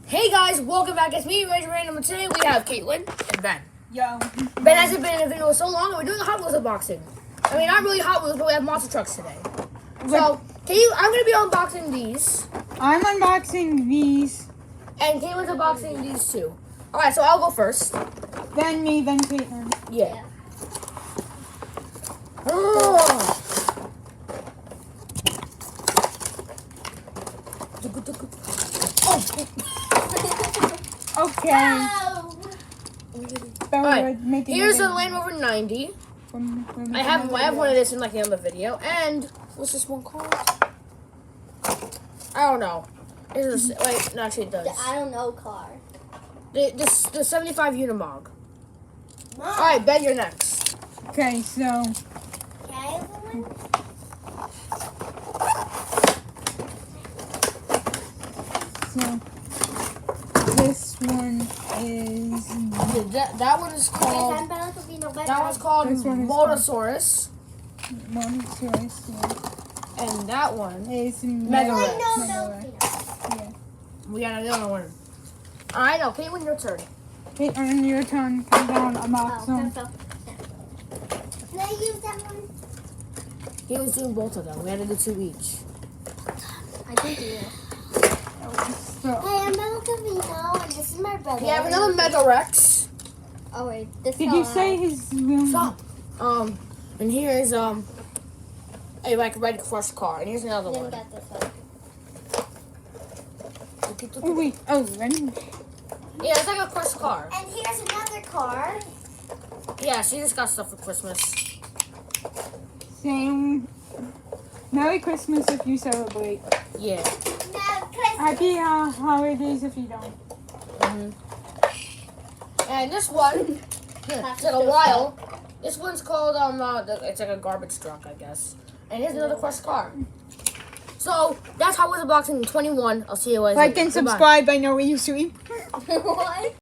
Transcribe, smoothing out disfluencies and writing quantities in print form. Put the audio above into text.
Hey guys, welcome back. It's me, Ranger Random, and today we have Caitlin and Ben. Yo. Ben hasn't been in a video so long, and we're doing a Hot Wheels unboxing. I mean, not really Hot Wheels, but we have monster trucks today. So, I'm going to be unboxing these, I'm unboxing these. and Caitlin's unboxing these too. Alright, so I'll go first. Then me, then Caitlin. Yeah. Oh. Okay. Alright, here's a Land Rover 90. I have one of this in like the other video. And what's this one called? I don't know. Wait, no, actually it does. I don't know car. The 75 Unimog. Alright, Ben, you're next. Okay, so Okay, this one is That one is called. That one's called This one is Motosaurus. Monosaurus. And that one. Is Megarex. Yeah. We got another one. Alright, now Caitlin, your turn. Caitlin, your turn. Come down, unbox them. Can I use that one? Caitlin's doing both of them. We had to do two each. I can do it. So, Hey, I'm Melvino, and this is my brother. We have another Megarex. Oh wait, this. did you say his real Stop. And here is a like red crushed car. And here's another Then one. got this one. Oh wait, oh ready? Yeah, it's like a crushed car. And here's another car. Yeah, she just got stuff for Christmas. Same. Merry Christmas if you celebrate. Yeah. No, Chris. Happy holidays if you don't. And this one, it's like a while. This one's called it's like a garbage truck, I guess. And here's another crushed car. So that's how we're unboxing 21. I'll see you guys Like later. and Goodbye. subscribe. I know what you see. What?